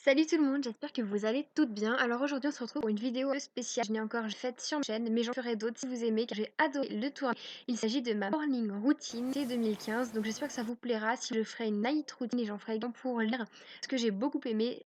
Salut tout le monde, j'espère que vous allez toutes bien. Alors aujourd'hui on se retrouve pour une vidéo spéciale. Je n'ai encore faite sur ma chaîne, mais j'en ferai d'autres si vous aimez car j'ai adoré le tour. Il s'agit de ma morning routine t 2015, donc j'espère que ça vous plaira. Si je ferai une night routine et j'en ferai également pour lire, ce que j'ai beaucoup aimé.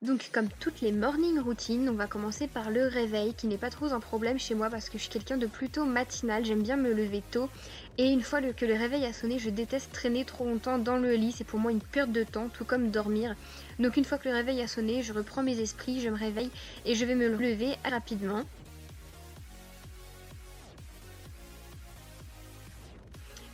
Donc comme toutes les morning routines, on va commencer par le réveil qui n'est pas trop un problème chez moi parce que je suis quelqu'un de plutôt matinal, j'aime bien me lever tôt et une fois que le réveil a sonné, je déteste traîner trop longtemps dans le lit, c'est pour moi une perte de temps, tout comme dormir. Donc une fois que le réveil a sonné, je reprends mes esprits, je me réveille et je vais me lever rapidement.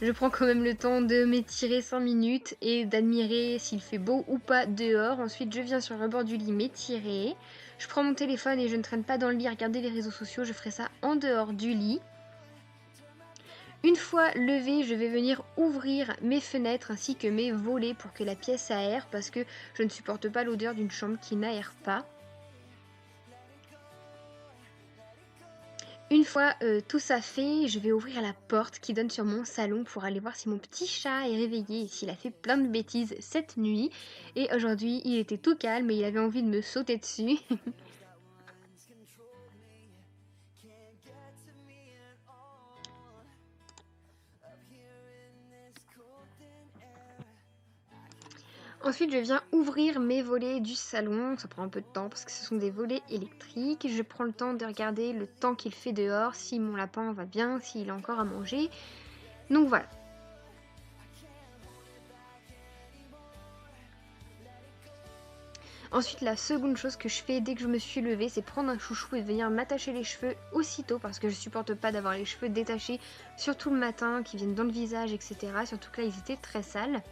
Je prends quand même le temps de m'étirer 5 minutes et d'admirer s'il fait beau ou pas dehors. Ensuite, je viens sur le bord du lit m'étirer. Je prends mon téléphone et je ne traîne pas dans le lit à regarder les réseaux sociaux. Je ferai ça en dehors du lit. Une fois levée, je vais venir ouvrir mes fenêtres ainsi que mes volets pour que la pièce aère parce que je ne supporte pas l'odeur d'une chambre qui n'aère pas. Une fois tout ça fait, je vais ouvrir la porte qui donne sur mon salon pour aller voir si mon petit chat est réveillé et s'il a fait plein de bêtises cette nuit. Et aujourd'hui, il était tout calme et il avait envie de me sauter dessus. Ensuite, je viens ouvrir mes volets du salon. Ça prend un peu de temps parce que ce sont des volets électriques. Je prends le temps de regarder le temps qu'il fait dehors, si mon lapin va bien, s'il a encore à manger. Donc voilà. Ensuite, la seconde chose que je fais dès que je me suis levée, c'est prendre un chouchou et venir m'attacher les cheveux aussitôt parce que je supporte pas d'avoir les cheveux détachés, surtout le matin, qui viennent dans le visage, etc. Surtout que là, ils étaient très sales.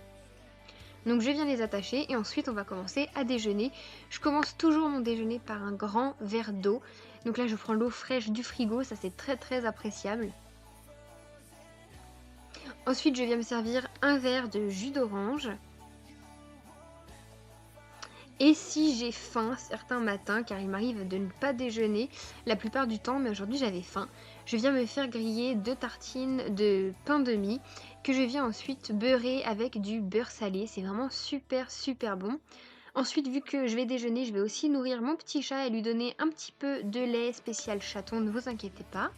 Donc je viens les attacher et ensuite on va commencer à déjeuner. Je commence toujours mon déjeuner par un grand verre d'eau. Donc là, je prends l'eau fraîche du frigo, ça c'est très appréciable. Ensuite, je viens me servir un verre de jus d'orange. Et si j'ai faim certains matins, car il m'arrive de ne pas déjeuner la plupart du temps, mais aujourd'hui j'avais faim, je viens me faire griller 2 tartines de pain de mie que je viens ensuite beurrer avec du beurre salé. C'est vraiment super bon. Ensuite, vu que je vais déjeuner, je vais aussi nourrir mon petit chat et lui donner un petit peu de lait spécial chaton, ne vous inquiétez pas.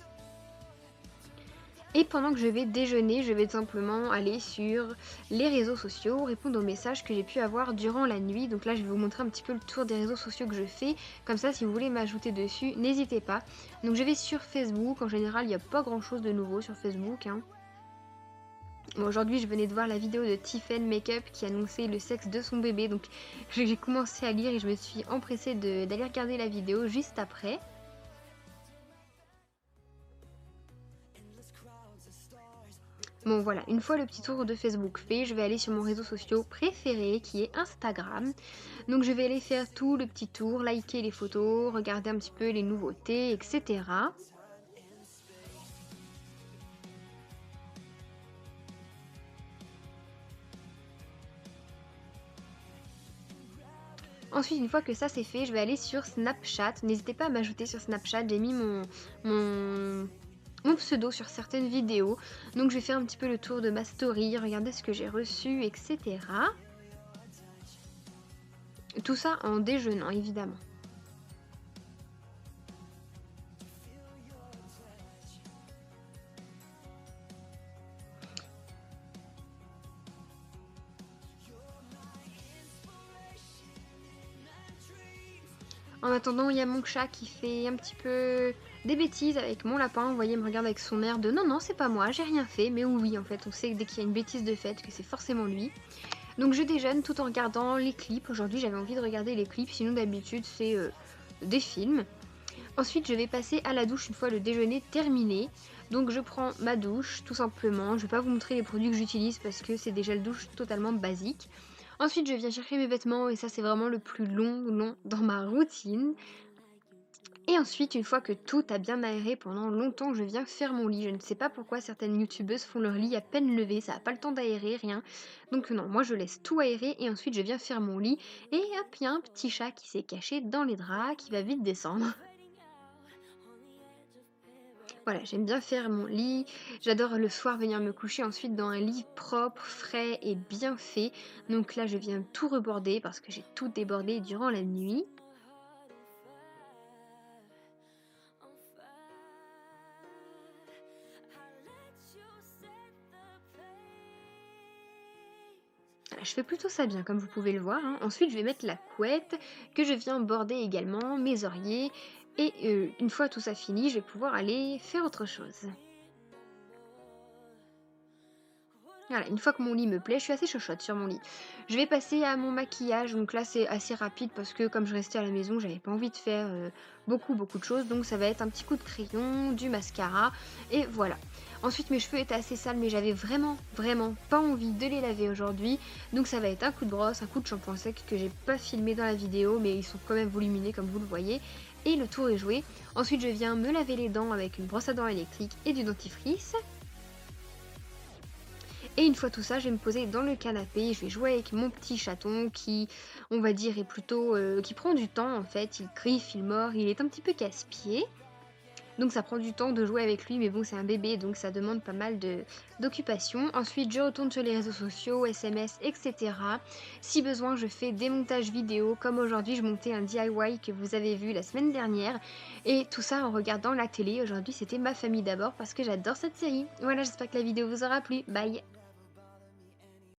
Et pendant que je vais déjeuner, je vais simplement aller sur les réseaux sociaux, répondre aux messages que j'ai pu avoir durant la nuit. Donc là, je vais vous montrer un petit peu le tour des réseaux sociaux que je fais. Comme ça, si vous voulez m'ajouter dessus, n'hésitez pas. Donc je vais sur Facebook. En général, il n'y a pas grand-chose de nouveau sur Facebook, hein. Bon, aujourd'hui, je venais de voir la vidéo de Tiffen Makeup qui annonçait le sexe de son bébé. Donc j'ai commencé à lire et je me suis empressée d'aller regarder la vidéo juste après. Bon voilà, une fois le petit tour de Facebook fait, je vais aller sur mon réseau social préféré qui est Instagram. Donc je vais aller faire tout le petit tour, liker les photos, regarder un petit peu les nouveautés, etc. Ensuite, une fois que ça c'est fait, je vais aller sur Snapchat. N'hésitez pas à m'ajouter sur Snapchat, j'ai mis mon, mon pseudo sur certaines vidéos. Donc je vais faire un petit peu le tour de ma story, regarder ce que j'ai reçu, etc. Tout ça en déjeunant, évidemment. En attendant, il y a mon chat qui fait un petit peu des bêtises avec mon lapin. Vous voyez, il me regarde avec son air de non, c'est pas moi, j'ai rien fait. Mais oui, en fait, on sait que dès qu'il y a une bêtise de fait, que c'est forcément lui. Donc je déjeune tout en regardant les clips. Aujourd'hui, j'avais envie de regarder les clips, sinon d'habitude, c'est des films. Ensuite, je vais passer à la douche une fois le déjeuner terminé. Donc je prends ma douche, tout simplement. Je vais pas vous montrer les produits que j'utilise parce que c'est des gels douche totalement basiques. Ensuite, je viens chercher mes vêtements et ça, c'est vraiment le plus long dans ma routine. Et ensuite, une fois que tout a bien aéré pendant longtemps, je viens faire mon lit. Je ne sais pas pourquoi certaines youtubeuses font leur lit à peine levé, ça n'a pas le temps d'aérer, rien. Donc non, moi je laisse tout aérer et ensuite je viens faire mon lit. Et hop, il y a un petit chat qui s'est caché dans les draps qui va vite descendre. Voilà, j'aime bien faire mon lit. J'adore le soir venir me coucher ensuite dans un lit propre, frais et bien fait. Donc là, je viens tout reborder parce que j'ai tout débordé durant la nuit. Voilà, je fais plutôt ça bien, comme vous pouvez le voir, hein. Ensuite, je vais mettre la couette que je viens border également, mes oreillers. Et une fois tout ça fini, je vais pouvoir aller faire autre chose. Voilà, une fois que mon lit me plaît, je suis assez chochotte sur mon lit. Je vais passer à mon maquillage, donc là c'est assez rapide parce que comme je restais à la maison, j'avais pas envie de faire beaucoup de choses, donc ça va être un petit coup de crayon, du mascara, et voilà. Ensuite mes cheveux étaient assez sales, mais j'avais vraiment pas envie de les laver aujourd'hui, donc ça va être un coup de brosse, un coup de shampoing sec que j'ai pas filmé dans la vidéo, mais ils sont quand même volumineux comme vous le voyez, et le tour est joué. Ensuite je viens me laver les dents avec une brosse à dents électrique et du dentifrice. Et une fois tout ça, je vais me poser dans le canapé, je vais jouer avec mon petit chaton qui, on va dire, est plutôt... qui prend du temps en fait, il griffe, il mord, il est un petit peu casse-pied. Donc ça prend du temps de jouer avec lui, mais bon c'est un bébé, donc ça demande pas mal d'occupation. Ensuite je retourne sur les réseaux sociaux, SMS, etc. Si besoin je fais des montages vidéo, comme aujourd'hui je montais un DIY que vous avez vu la semaine dernière. Et tout ça en regardant la télé. Aujourd'hui c'était Ma famille d'abord parce que j'adore cette série. Voilà, j'espère que la vidéo vous aura plu. Bye!